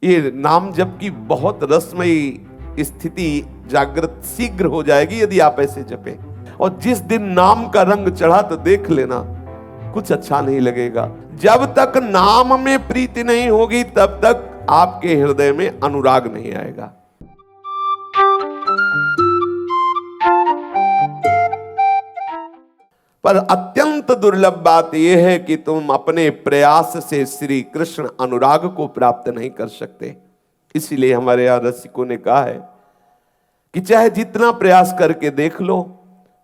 ये नाम जप की बहुत रसमयी स्थिति जागृत शीघ्र हो जाएगी यदि आप ऐसे जपें। और जिस दिन नाम का रंग चढ़ा तो देख लेना कुछ अच्छा नहीं लगेगा। जब तक नाम में प्रीति नहीं होगी तब तक आपके हृदय में अनुराग नहीं आएगा। पर अत्यंत दुर्लभ बात यह है कि तुम अपने प्रयास से श्री कृष्ण अनुराग को प्राप्त नहीं कर सकते। इसीलिए हमारे यहां रसिकों ने कहा है कि चाहे जितना प्रयास करके देख लो,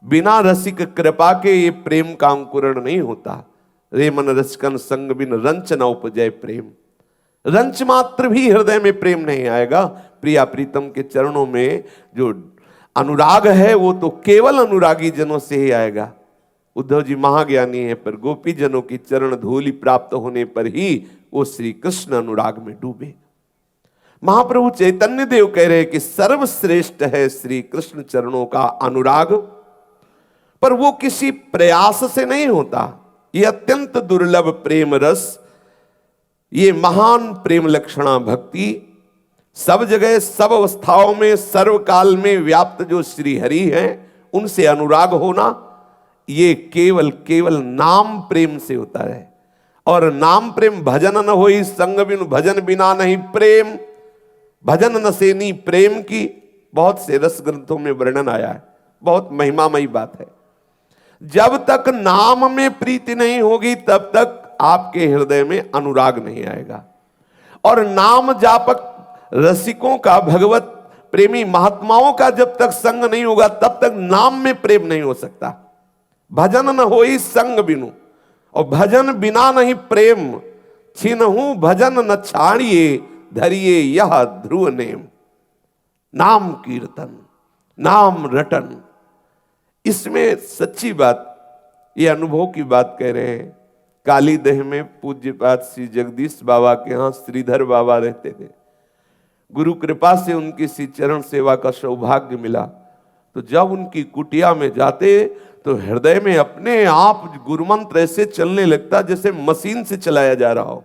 बिना रसिक कृपा के ये प्रेम का अंकुरण नहीं होता। रे मन रसिकन संग बिन रंच न उपजय प्रेम। रंच मात्र भी हृदय में प्रेम नहीं आएगा। प्रिया प्रीतम के चरणों में जो अनुराग है वो तो केवल अनुरागी जनों से ही आएगा। उद्धव जी महाज्ञानी है, पर गोपी जनों की चरण धूलि प्राप्त होने पर ही वो श्री कृष्ण अनुराग में डूबे। महाप्रभु चैतन्य देव कह रहे हैं कि सर्वश्रेष्ठ है श्री कृष्ण चरणों का अनुराग, पर वो किसी प्रयास से नहीं होता। ये अत्यंत दुर्लभ प्रेम रस, ये महान प्रेम लक्षणा भक्ति, सब जगह सब अवस्थाओं में सर्वकाल में व्याप्त जो श्री हरि हैं उनसे अनुराग होना, ये केवल केवल नाम प्रेम से होता है। और नाम प्रेम भजन न होई संग बिनु, भजन बिना नहीं प्रेम, भजन न सेनी प्रेम की बहुत से रस ग्रंथों में वर्णन आया है। बहुत महिमामयी बात है। जब तक नाम में प्रीति नहीं होगी तब तक आपके हृदय में अनुराग नहीं आएगा। और नाम जापक रसिकों का, भगवत प्रेमी महात्माओं का जब तक संग नहीं होगा तब तक नाम में प्रेम नहीं हो सकता। भजन न होई संग बिनु, और भजन बिना नहीं प्रेम, छिनहु भजन न छाड़िए धरिए यह ध्रुव नेम। नाम कीर्तन, नाम रटन, इसमें सच्ची बात, ये अनुभव की बात कह रहे हैं। काली देह में पूज्यपाद श्री जगदीश बाबा के यहाँ श्रीधर बाबा रहते थे। गुरु कृपा से उनकी श्री चरण सेवा का सौभाग्य मिला, तो जब उनकी कुटिया में जाते तो हृदय में अपने आप गुरुमंत्र ऐसे चलने लगता जैसे मशीन से चलाया जा रहा हो,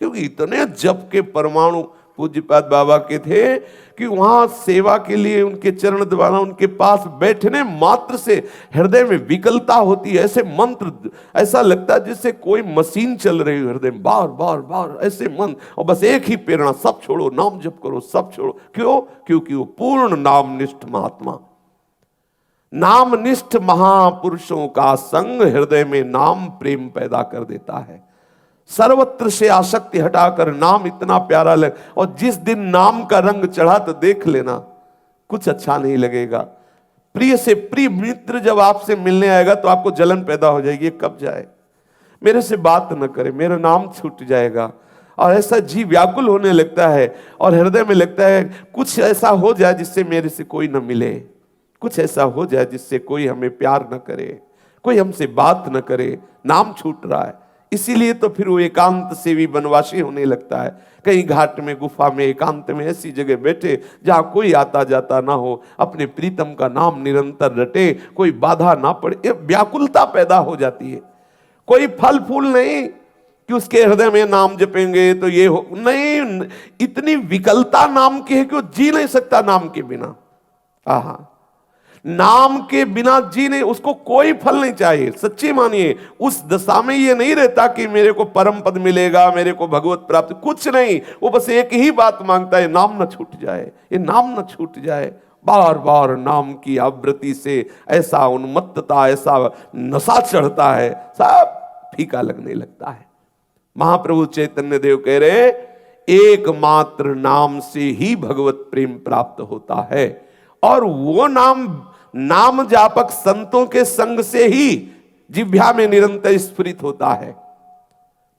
क्योंकि इतने जप के परमाणु पूज्यपाद बाबा के थे कि वहां सेवा के लिए उनके चरण दबाना, उनके पास बैठने मात्र से हृदय में विकलता होती है। ऐसे मंत्र ऐसा लगता है जैसे कोई मशीन चल रही है हृदय में, बार बार बार ऐसे मन, और बस एक ही प्रेरणा, सब छोड़ो नाम जप करो, सब छोड़ो। क्यों? क्योंकि वो पूर्ण नामनिष्ठ महात्मा, नामनिष्ठ महापुरुषों का संग हृदय में नाम प्रेम पैदा कर देता है। सर्वत्र से आसक्ति हटाकर नाम इतना प्यारा लगे, और जिस दिन नाम का रंग चढ़ा तो देख लेना कुछ अच्छा नहीं लगेगा। प्रिय से प्रिय मित्र जब आपसे मिलने आएगा तो आपको जलन पैदा हो जाएगी, कब जाए, मेरे से बात न करे, मेरा नाम छूट जाएगा। और ऐसा जी व्याकुल होने लगता है और हृदय में लगता है कुछ ऐसा हो जाए जिससे मेरे से कोई न मिले, कुछ ऐसा हो जाए जिससे कोई हमें प्यार न करे, कोई हमसे बात न करे, नाम छूट रहा है। इसीलिए तो फिर वो एकांत सेवी वनवासी होने लगता है। कहीं घाट में, गुफा में, एकांत में ऐसी जगह बैठे जहां कोई आता जाता ना हो, अपने प्रीतम का नाम निरंतर रटे, कोई बाधा ना पड़े। व्याकुलता पैदा हो जाती है। कोई फल फूल नहीं कि उसके हृदय में नाम जपेंगे तो ये हो, नहीं, इतनी विकलता नाम की है कि वो जी नहीं सकता नाम के बिना। आहा, नाम के बिना जी नहीं, उसको कोई फल नहीं चाहिए। सच्ची मानिए, उस दशा में ये नहीं रहता कि मेरे को परम पद मिलेगा, मेरे को भगवत प्राप्ति, कुछ नहीं। वो बस एक ही बात मांगता है, नाम न छूट जाए, ये नाम न छूट जाए। बार बार नाम की आवृत्ति से ऐसा उन्मत्तता, ऐसा नशा चढ़ता है, सब फीका लगने लगता है। महाप्रभु चैतन्य देव कह रहे, एकमात्र नाम से ही भगवत प्रेम प्राप्त होता है। और वो नाम जापक संतों के संग से ही जिह्वा में निरंतर स्फुरित होता है।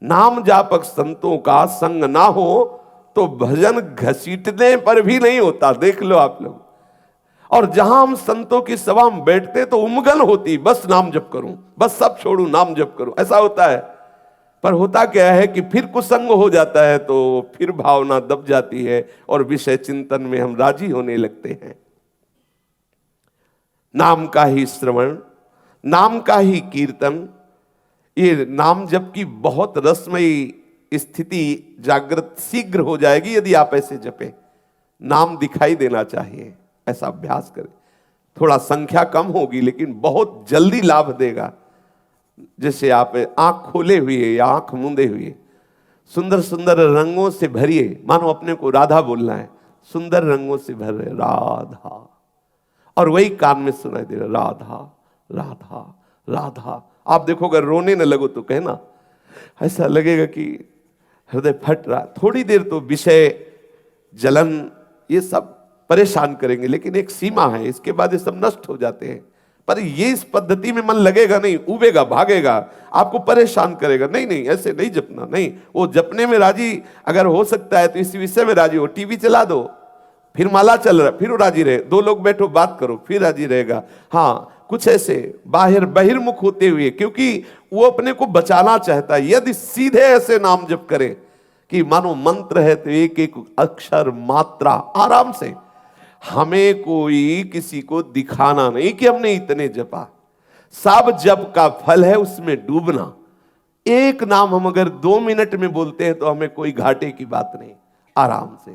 नाम जापक संतों का संग ना हो तो भजन घसीटने पर भी नहीं होता। देख लो आप लोग। और जहां हम संतों की सभा में बैठते तो उमगन होती, बस नाम जप करूं, बस सब छोड़ूं, नाम जप करूं, ऐसा होता है। पर होता क्या है कि फिर कुसंग हो जाता है तो फिर भावना दब जाती है और विषय चिंतन में हम राजी होने लगते हैं। नाम का ही श्रवण, नाम का ही कीर्तन, ये नाम जप की बहुत रसमयी स्थिति जागृत शीघ्र हो जाएगी यदि आप ऐसे जपे। नाम दिखाई देना चाहिए, ऐसा अभ्यास करें। थोड़ा संख्या कम होगी लेकिन बहुत जल्दी लाभ देगा। जैसे आप आंख खोले हुए या आंख मूंदे हुए सुंदर सुंदर रंगों से भरिए, मानो अपने को राधा बोलना है, सुंदर रंगों से भर रहे राधा, और वही कान में सुनाई दे रहा राधा राधा राधा। आप देखो अगर रोने न लगो तो कहना, ऐसा लगेगा कि हृदय फट रहा। थोड़ी देर तो विषय जलन ये सब परेशान करेंगे, लेकिन एक सीमा है, इसके बाद ये सब नष्ट हो जाते हैं। पर ये इस पद्धति में मन लगेगा नहीं, उबेगा, भागेगा, आपको परेशान करेगा। नहीं नहीं, ऐसे नहीं जपना। नहीं, वो जपने में राजी अगर हो सकता है तो इस विषय में राजी हो। टीवी चला दो, फिर माला चल रहा, फिर वो राजी रहे। दो लोग बैठो बात करो, फिर राजी रहेगा। हाँ, कुछ ऐसे बाहर बहिर्मुख होते हुए, क्योंकि वो अपने को बचाना चाहता है। यदि सीधे ऐसे नाम जप करे कि मानो मंत्र है तो एक एक अक्षर मात्रा आराम से, हमें कोई किसी को दिखाना नहीं कि हमने इतने जपा। सब जप का फल है उसमें डूबना। एक नाम हम अगर 2 मिनट में बोलते हैं तो हमें कोई घाटे की बात नहीं। आराम से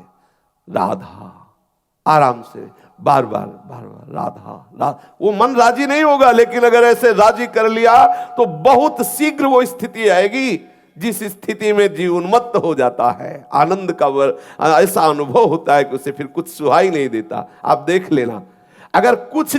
राधा, आराम से बार बार बार बार राधा राधा। वो मन राजी नहीं होगा, लेकिन अगर ऐसे राजी कर लिया तो बहुत शीघ्र वो स्थिति आएगी जिस स्थिति में जीव उन्मत्त हो जाता है। आनंद का ऐसा अनुभव होता है कि उसे फिर कुछ सुहाई नहीं देता। आप देख लेना, अगर कुछ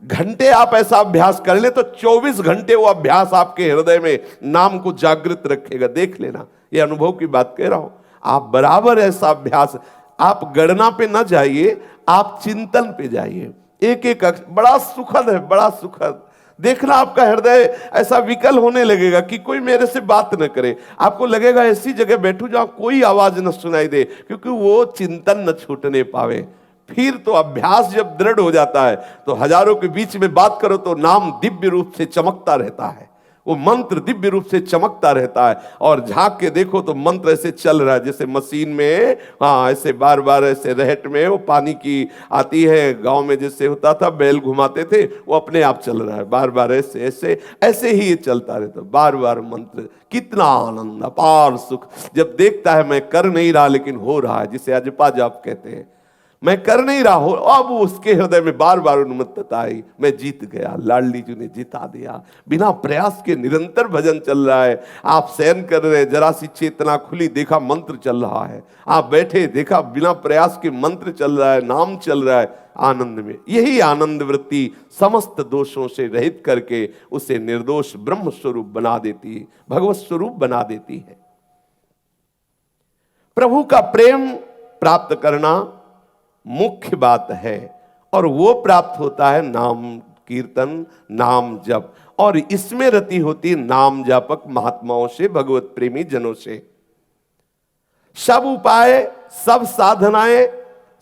घंटे आप ऐसा अभ्यास कर ले तो 24 घंटे वो अभ्यास आपके हृदय में नाम को जागृत रखेगा। देख लेना, ये अनुभव की बात कह रहा हूं। आप बराबर ऐसा अभ्यास, आप गणना पे ना जाइए, आप चिंतन पे जाइए। एक एक बड़ा सुखद है, बड़ा सुखद। देखना आपका हृदय ऐसा विकल होने लगेगा कि कोई मेरे से बात न करे। आपको लगेगा ऐसी जगह बैठूं जहां कोई आवाज न सुनाई दे, क्योंकि वो चिंतन न छूटने पावे। फिर तो अभ्यास जब दृढ़ हो जाता है तो हजारों के बीच में बात करो तो नाम दिव्य रूप से चमकता रहता है। वो मंत्र दिव्य रूप से चमकता रहता है, और झांक के देखो तो मंत्र ऐसे चल रहा है जैसे मशीन में, हाँ, ऐसे बार बार ऐसे रहट में वो पानी की आती है। गांव में जैसे होता था, बैल घुमाते थे, वो अपने आप चल रहा है बार बार ऐसे ऐसे ऐसे ही ये चलता रहता है बार बार मंत्र। कितना आनंद, अपार सुख जब देखता है। मैं कर नहीं रहा लेकिन हो रहा है, जिसे अजपा जाप कहते हैं। मैं कर नहीं रहा हूं, अब उसके हृदय में बार बार उन्मत्तता आई। मैं जीत गया, लाडली जी ने जिता दिया। बिना प्रयास के निरंतर भजन चल रहा है। आप शयन कर रहे, जरा सी चेतना खुली, देखा मंत्र चल रहा है। आप बैठे, देखा बिना प्रयास के मंत्र चल रहा है, नाम चल रहा है। आनंद में, यही आनंद वृत्ति समस्त दोषों से रहित करके उसे निर्दोष ब्रह्म स्वरूप बना देती है, भगवत स्वरूप बना देती है। प्रभु का प्रेम प्राप्त करना मुख्य बात है, और वो प्राप्त होता है नाम कीर्तन, नाम जप, और इसमें रति होती नाम जापक महात्माओं से, भगवत प्रेमी जनों से। सब उपाय, सब साधनाएं,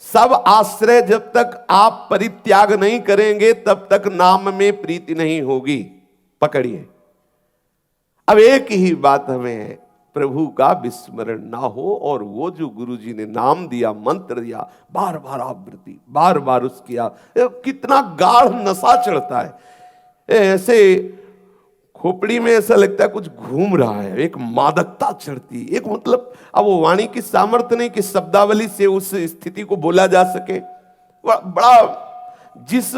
सब आश्रय जब तक आप परित्याग नहीं करेंगे तब तक नाम में प्रीति नहीं होगी। पकड़िए, अब एक ही बात हमें है, प्रभु का विस्मरण ना हो, और वो जो गुरु जी ने नाम दिया, मंत्र दिया, बार बार आवृत्ति, बार बार उसकी कितना गाढ़ नशा चढ़ता है। ऐसे खोपड़ी में ऐसा लगता है कुछ घूम रहा है, एक मादकता चढ़ती, एक मतलब अब वो वाणी की सामर्थ्य नहीं कि शब्दावली से उस स्थिति को बोला जा सके। बड़ा जिस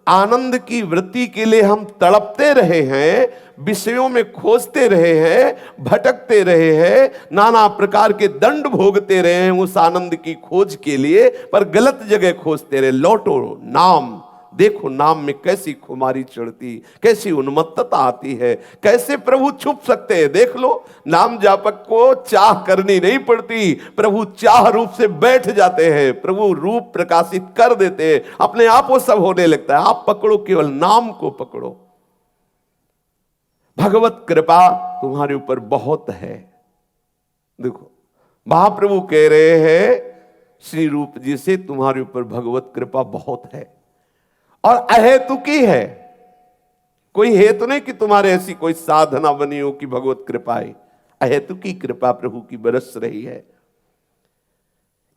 आनंद की वृत्ति के लिए हम तड़पते रहे हैं, विषयों में खोजते रहे हैं, भटकते रहे हैं, नाना प्रकार के दंड भोगते रहे हैं उस आनंद की खोज के लिए, पर गलत जगह खोजते रहे। लौटो, नाम देखो, नाम में कैसी खुमारी चढ़ती, कैसी उन्मत्तता आती है, कैसे प्रभु छुप सकते हैं। देख लो, नाम जापक को चाह करनी नहीं पड़ती, प्रभु चाह रूप से बैठ जाते हैं, प्रभु रूप प्रकाशित कर देते हैं, अपने आप वो सब होने लगता है। आप पकड़ो, केवल नाम को पकड़ो। भगवत कृपा तुम्हारे ऊपर बहुत है। देखो, महाप्रभु कह रहे हैं श्री रूप जी से, तुम्हारे ऊपर भगवत कृपा बहुत है, और अहेतुकी है। कोई हेतु नहीं कि तुम्हारे ऐसी कोई साधना बनी हो कि भगवत कृपा है। अहेतुकी कृपा प्रभु की बरस रही है।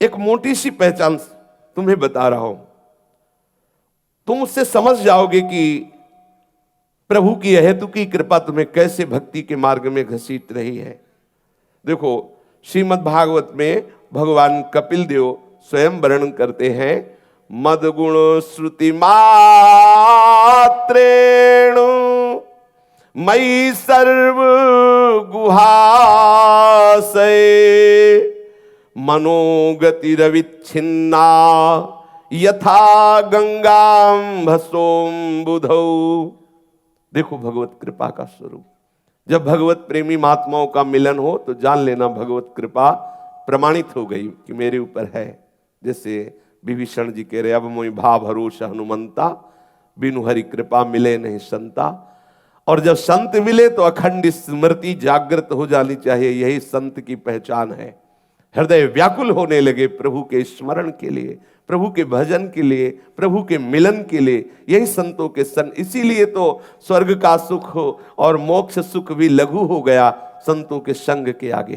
एक मोटी सी पहचान तुम्हें बता रहा हूं, तुम उससे समझ जाओगे कि प्रभु की अहेतुकी कृपा तुम्हें कैसे भक्ति के मार्ग में घसीट रही है। देखो श्रीमद् भागवत में भगवान कपिल देव स्वयं वर्णन करते हैं, मद गुण श्रुति मात्रेण मयि सर्व गुहाशय मनोगति रविच्छिन्ना यथा गंगाम भसोम बुधौ। देखो भगवत कृपा का स्वरूप, जब भगवत प्रेमी महात्माओं का मिलन हो तो जान लेना भगवत कृपा प्रमाणित हो गई कि मेरे ऊपर है। जैसे विभीषण जी कह रहे, अब मोहि भाव भरोस हनुमंता, बिनु हरि कृपा मिले नहीं संता। और जब संत मिले तो अखंड स्मृति जागृत हो जानी चाहिए, यही संत की पहचान है। हृदय व्याकुल होने लगे प्रभु के स्मरण के लिए, प्रभु के भजन के लिए, प्रभु के मिलन के लिए, यही संतों के इसीलिए तो स्वर्ग का सुख और मोक्ष सुख भी लघु हो गया संतों के संग के आगे।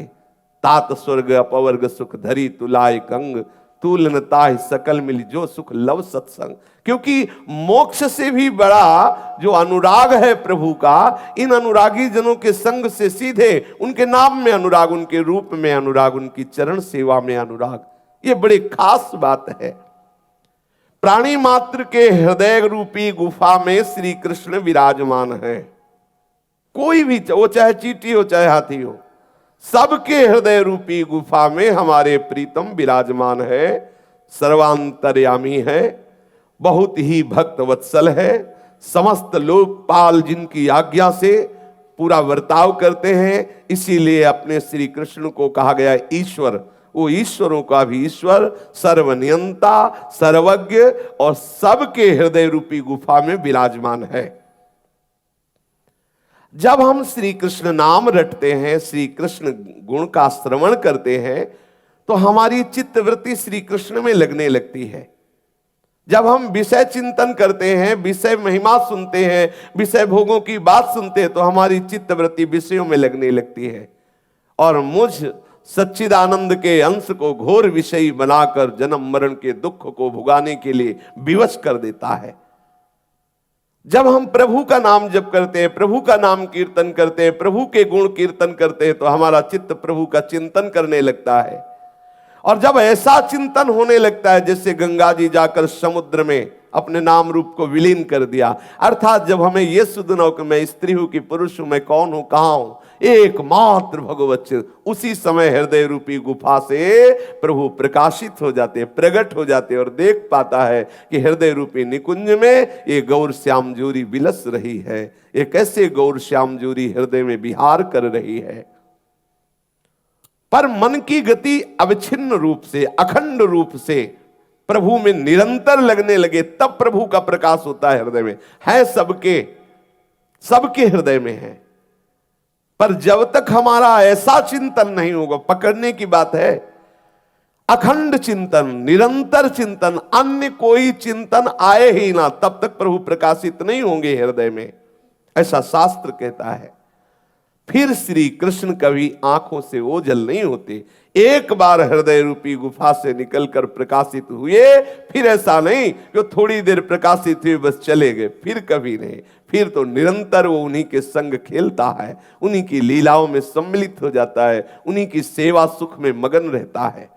तात स्वर्ग अपवर्ग सुख धरी तुलाय कंग, तूल न ताहि सकल मिली जो सुख लव सत्संग। क्योंकि मोक्ष से भी बड़ा जो अनुराग है प्रभु का, इन अनुरागी जनों के संग से सीधे उनके नाम में अनुराग, उनके रूप में अनुराग, उनकी चरण सेवा में अनुराग, ये बड़ी खास बात है। प्राणी मात्र के हृदय रूपी गुफा में श्री कृष्ण विराजमान है। कोई भी, वो चाहे चींटी हो चाहे हाथी हो, सबके हृदय रूपी गुफा में हमारे प्रीतम विराजमान है। सर्वांतर्यामी है, बहुत ही भक्त वत्सल है, समस्त लोकपाल जिनकी आज्ञा से पूरा वर्ताव करते हैं, इसीलिए अपने श्री कृष्ण को कहा गया ईश्वर। वो ईश्वरों का भी ईश्वर, सर्वनियंता, सर्वज्ञ और सबके हृदय रूपी गुफा में विराजमान है। जब हम श्री कृष्ण नाम रटते हैं, श्री कृष्ण गुण का श्रवण करते हैं, तो हमारी चित्तवृत्ति श्री कृष्ण में लगने लगती है। जब हम विषय चिंतन करते हैं, विषय महिमा सुनते हैं, विषय भोगों की बात सुनते हैं, तो हमारी चित्तवृत्ति विषयों में लगने लगती है और मुझ सच्चिदानंद के अंश को घोर विषयी बनाकर जन्म मरण के दुख को भुगाने के लिए विवश कर देता है। जब हम प्रभु का नाम जप करते हैं, प्रभु का नाम कीर्तन करते हैं, प्रभु के गुण कीर्तन करते हैं, तो हमारा चित्त प्रभु का चिंतन करने लगता है। और जब ऐसा चिंतन होने लगता है जैसे गंगा जी जाकर समुद्र में अपने नाम रूप को विलीन कर दिया, अर्थात जब हमें यह सुध न हो कि मैं स्त्री हूं कि पुरुष हूं, मैं कौन हूं, कहां हूं, एकमात्र भगवत चिन्ह, उसी समय हृदय रूपी गुफा से प्रभु प्रकाशित हो जाते हैं, प्रकट हो जाते हैं और देख पाता है कि हृदय रूपी निकुंज में ये गौर श्याम जोरी विलस रही है। ये कैसे गौर श्याम जोरी हृदय में विहार कर रही है। पर मन की गति अविच्छिन्न रूप से, अखंड रूप से प्रभु में निरंतर लगने लगे, तब प्रभु का प्रकाश होता है हृदय में। है सबके हृदय में है, पर जब तक हमारा ऐसा चिंतन नहीं होगा, पकड़ने की बात है, अखंड चिंतन, निरंतर चिंतन, अन्य कोई चिंतन आए ही ना, तब तक प्रभु प्रकाशित नहीं होंगे हृदय में, ऐसा शास्त्र कहता है। फिर श्री कृष्ण कभी आंखों से ओझल नहीं होते। एक बार हृदय रूपी गुफा से निकलकर प्रकाशित हुए, फिर ऐसा नहीं कि थोड़ी देर प्रकाशित हुए बस चले गए, फिर कभी नहीं। फिर तो निरंतर वो उन्हीं के संग खेलता है, उन्हीं की लीलाओं में सम्मिलित हो जाता है, उन्हीं की सेवा सुख में मगन रहता है।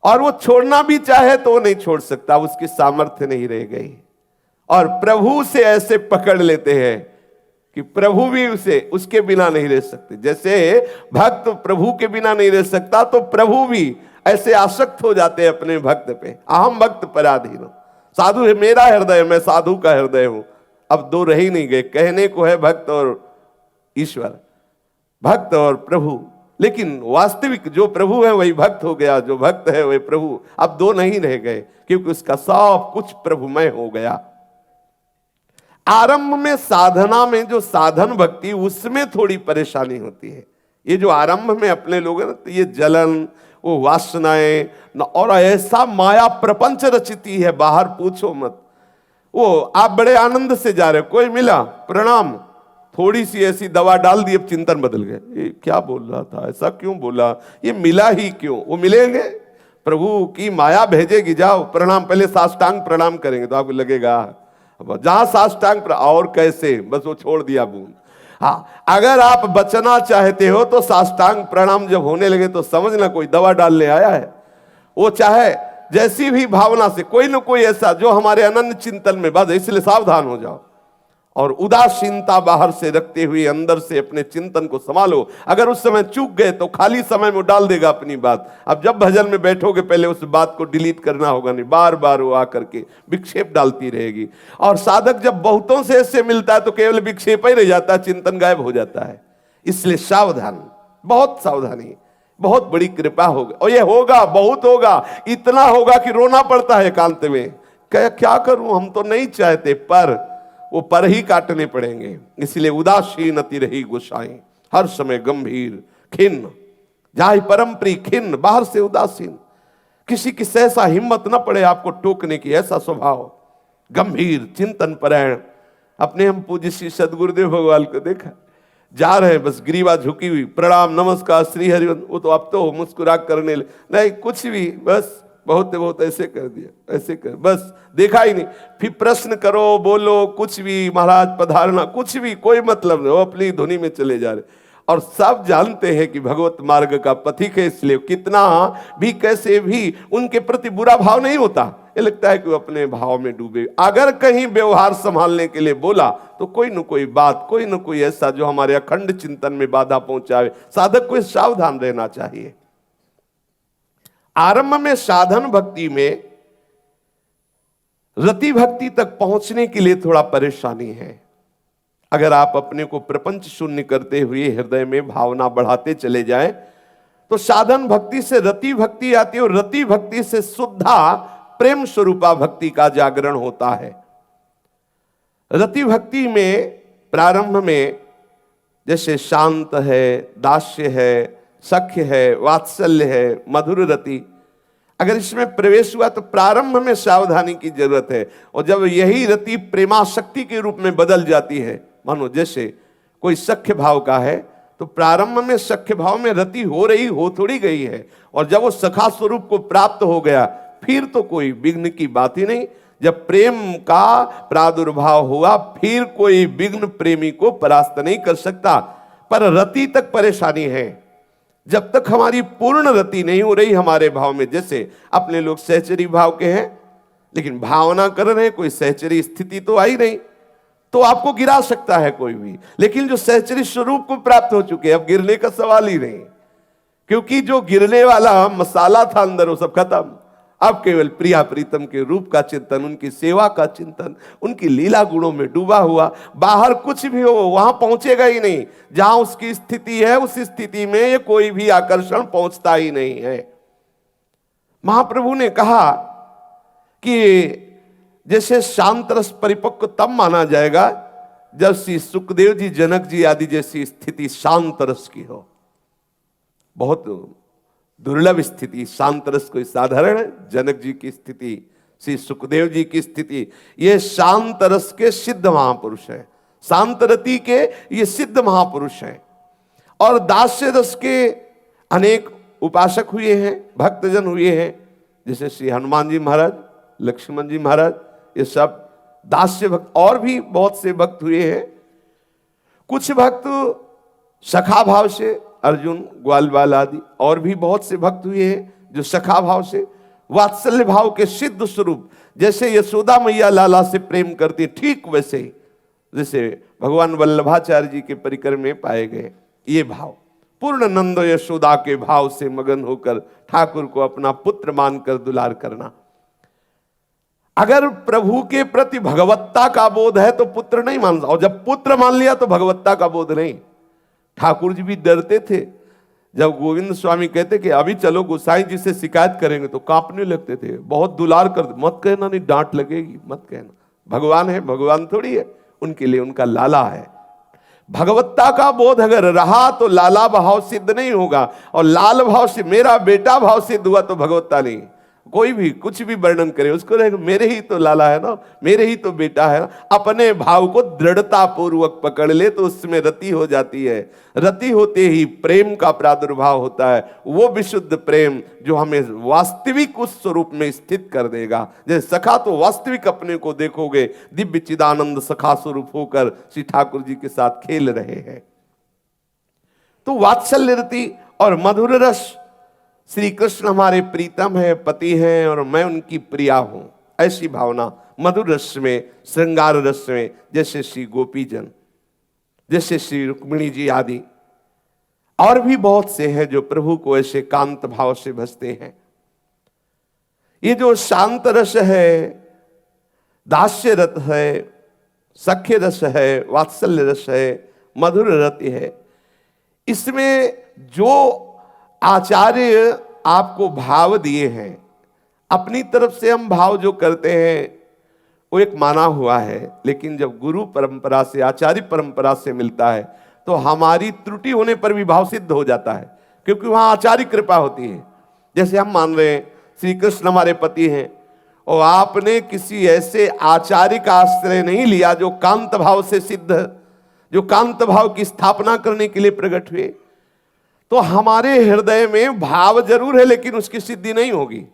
और वो छोड़ना भी चाहे तो वो नहीं छोड़ सकता, उसकी सामर्थ्य नहीं रह गई। और प्रभु से ऐसे पकड़ लेते हैं कि प्रभु भी उसके बिना नहीं रह सकते। जैसे भक्त प्रभु के बिना नहीं रह सकता, तो प्रभु भी ऐसे आसक्त हो जाते हैं अपने भक्त पे। अहम भक्त पराधीन हूं, साधु है मेरा हृदय, मैं साधु का हृदय हूं। अब दो रह ही नहीं गए, कहने को है भक्त और ईश्वर, भक्त और प्रभु, लेकिन वास्तविक जो प्रभु है वही भक्त हो गया, जो भक्त है वही प्रभु। अब दो नहीं रह गए, क्योंकि उसका सब कुछ प्रभुमय हो गया। आरंभ में साधना में जो साधन भक्ति, उसमें थोड़ी परेशानी होती है। ये जो आरंभ में अपने लोग हैं ना, तो ये जलन, वो वासनाएं और ऐसा माया प्रपंच रचती है, बाहर पूछो मत। वो आप बड़े आनंद से जा रहे, कोई मिला प्रणाम, थोड़ी सी ऐसी दवा डाल दी, अब चिंतन बदल गए, ये क्या बोल रहा था, ऐसा क्यों बोला, ये मिला ही क्यों। वो मिलेंगे, प्रभु की माया भेजेगी, जाओ प्रणाम, पहले साष्टांग प्रणाम करेंगे तो आपको लगेगा, जहां साष्टांग और कैसे, बस वो छोड़ दिया बूंद। हाँ, अगर आप बचना चाहते हो तो साष्टांग प्रणाम जब होने लगे तो समझना कोई दवा डालने आया है। वो चाहे जैसी भी भावना से कोई न कोई ऐसा जो हमारे अनन्य चिंतन में बाध, इसलिए सावधान हो जाओ और उदासीनता बाहर से रखते हुए अंदर से अपने चिंतन को संभालो। अगर उस समय चूक गए तो खाली समय में डाल देगा अपनी बात। अब जब भजन में बैठोगे पहले उस बात को डिलीट करना होगा, नहीं बार बार वो आकर के विक्षेप डालती रहेगी। और साधक जब बहुतों से ऐसे मिलता है तो केवल विक्षेप ही रह जाता है, चिंतन गायब हो जाता है। इसलिए सावधान, बहुत सावधानी, बहुत बड़ी कृपा होगा। और ये होगा, बहुत होगा, इतना होगा कि रोना पड़ता है एकांत में, क्या करूं, हम तो नहीं चाहते, पर वो पर ही काटने पड़ेंगे। इसलिए उदासीन अति रही गोसाई, हर समय गंभीर खिन्न, जाहि परम प्रिय खिन्न, बाहर से उदासीन, किसी की सहसा हिम्मत न पड़े आपको टोकने की, ऐसा स्वभाव, गंभीर चिंतन परायण। अपने हम पूज्य श्री सदगुरुदेव भगवान को देखा, जा रहे हैं बस ग्रीवा झुकी हुई, प्रणाम नमस्कार श्री हरिवंश, वो तो अब तो मुस्कुरा करने नहीं कुछ भी, बस बहुत ऐसे कर दिया, ऐसे कर, बस देखा ही नहीं। फिर प्रश्न करो, बोलो कुछ भी, महाराज पधारना, कुछ भी, कोई मतलब नहीं, वो अपनी धुनी में चले जा रहे। और सब जानते हैं कि भगवत मार्ग का पथिक है, इसलिए कितना भी कैसे भी उनके प्रति बुरा भाव नहीं होता। ये लगता है कि वो अपने भाव में डूबे। अगर कहीं व्यवहार संभालने के लिए बोला तो कोई न कोई बात, कोई न कोई ऐसा जो हमारे अखंड चिंतन में बाधा पहुंचावे। साधक को सावधान रहना चाहिए। आरंभ में साधन भक्ति में रति भक्ति तक पहुंचने के लिए थोड़ा परेशानी है। अगर आप अपने को प्रपंच शून्य करते हुए हृदय में भावना बढ़ाते चले जाएं तो साधन भक्ति से रति भक्ति आती है, और रति भक्ति से शुद्धा प्रेम स्वरूपा भक्ति का जागरण होता है। रति भक्ति में प्रारंभ में जैसे शांत है, दास्य है, सख्य है, वात्सल्य है, मधुर रति, अगर इसमें प्रवेश हुआ तो प्रारंभ में सावधानी की जरूरत है। और जब यही रति प्रेमाशक्ति के रूप में बदल जाती है, मानो जैसे कोई सख्य भाव का है तो प्रारंभ में सख्य भाव में रति हो रही हो थोड़ी गई है, और जब वो सखा स्वरूप को प्राप्त हो गया फिर तो कोई विघ्न की बात ही नहीं। जब प्रेम का प्रादुर्भाव हुआ फिर कोई विघ्न प्रेमी को परास्त नहीं कर सकता। पर रति तक परेशानी है, जब तक हमारी पूर्ण रति नहीं हो रही हमारे भाव में। जैसे अपने लोग सहचरी भाव के हैं लेकिन भावना कर रहे हैं, कोई सहचरी स्थिति तो आई नहीं, तो आपको गिरा सकता है कोई भी। लेकिन जो सहचरी स्वरूप को प्राप्त हो चुके अब गिरने का सवाल ही नहीं, क्योंकि जो गिरने वाला मसाला था अंदर वो सब खत्म। अब केवल प्रिया प्रीतम के रूप का चिंतन, उनकी सेवा का चिंतन, उनकी लीला गुणों में डूबा हुआ। बाहर कुछ भी हो वहां पहुंचेगा ही नहीं। जहां उसकी स्थिति है उस स्थिति में ये कोई भी आकर्षण पहुंचता ही नहीं है। महाप्रभु ने कहा कि जैसे शांत रस परिपक्व तब माना जाएगा जब श्री सुखदेव जी, जनक जी आदि जैसी स्थिति शांत रस की हो। बहुत दुर्लभ स्थिति, शांत रस कोई साधारण है। जनक जी की स्थिति, श्री सुखदेव जी की स्थिति, ये शांत रस के सिद्ध महापुरुष है। शांत रति के ये सिद्ध महापुरुष हैं। और दास्य रस के अनेक उपासक हुए हैं, भक्तजन हुए हैं, जैसे श्री हनुमान जी महाराज, लक्ष्मण जी महाराज, ये सब दास्य भक्त। और भी बहुत से भक्त हुए हैं। कुछ भक्त सखा भाव से, अर्जुन, ग्वालवाल आदि, और भी बहुत से भक्त हुए हैं जो सखा भाव से, वात्सल्य भाव के सिद्ध स्वरूप, जैसे यशोदा मैया लाला से प्रेम करती, ठीक वैसे ही जैसे भगवान वल्लभाचार्य जी के परिकर में पाए गए ये भाव। पूर्ण नंद यशोदा के भाव से मगन होकर ठाकुर को अपना पुत्र मानकर दुलार करना। अगर प्रभु के प्रति भगवत्ता का बोध है तो पुत्र नहीं मानता, और जब पुत्र मान लिया तो भगवत्ता का बोध नहीं। ठाकुर जी भी डरते थे जब गोविंद स्वामी कहते कि अभी चलो गोसाई जी से शिकायत करेंगे तो कांपने लगते थे। बहुत दुलार कर, मत कहना, नहीं डांट लगेगी, मत कहना। भगवान है, भगवान थोड़ी है, उनके लिए उनका लाला है। भगवत्ता का बोध अगर रहा तो लाला भाव सिद्ध नहीं होगा, और लाल भाव से मेरा बेटा भाव सिद्ध हुआ तो भगवत्ता नहीं। कोई भी कुछ भी वर्णन करे, उसको रहेगा मेरे ही तो लाला है ना, मेरे ही तो बेटा है ना। अपने भाव को दृढ़ता पूर्वक पकड़ ले तो उसमें रति हो जाती है। रति होते ही प्रेम का प्रादुर्भाव होता है, वो विशुद्ध प्रेम जो हमें वास्तविक उस स्वरूप में स्थित कर देगा। जैसे सखा तो वास्तविक अपने को देखोगे, दिव्य चिदानंद सखा स्वरूप होकर श्री ठाकुर जी के साथ खेल रहे हैं। तो वात्सल्य रति और मधुर रस, श्री कृष्ण हमारे प्रीतम है, पति हैं और मैं उनकी प्रिया हूं, ऐसी भावना मधुर रस में, श्रृंगार रस में, जैसे श्री गोपीजन, जैसे श्री रुक्मिणी जी आदि और भी बहुत से हैं जो प्रभु को ऐसे कांत भाव से भजते हैं। ये जो शांत रस है, दास्य रस है, सख्य रस है, वात्सल्य रस है, मधुर रति है, इसमें जो आचार्य आपको भाव दिए हैं, अपनी तरफ से हम भाव जो करते हैं वो एक माना हुआ है, लेकिन जब गुरु परंपरा से, आचार्य परंपरा से मिलता है तो हमारी त्रुटि होने पर भी भाव सिद्ध हो जाता है, क्योंकि वहां आचार्य कृपा होती है। जैसे हम मान रहे हैं श्री कृष्ण हमारे पति हैं और आपने किसी ऐसे आचार्य का आश्रय नहीं लिया जो कांत भाव से सिद्ध, जो कांत भाव की स्थापना करने के लिए प्रकट हुए, तो हमारे हृदय में भाव जरूर है लेकिन उसकी सिद्धि नहीं होगी।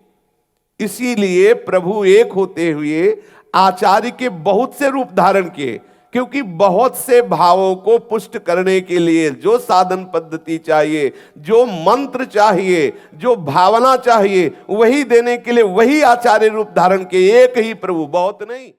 इसीलिए प्रभु एक होते हुए आचार्य के बहुत से रूप धारण किए, क्योंकि बहुत से भावों को पुष्ट करने के लिए जो साधन पद्धति चाहिए, जो मंत्र चाहिए, जो भावना चाहिए, वही देने के लिए वही आचार्य रूप धारण किए। एक ही प्रभु, बहुत नहीं।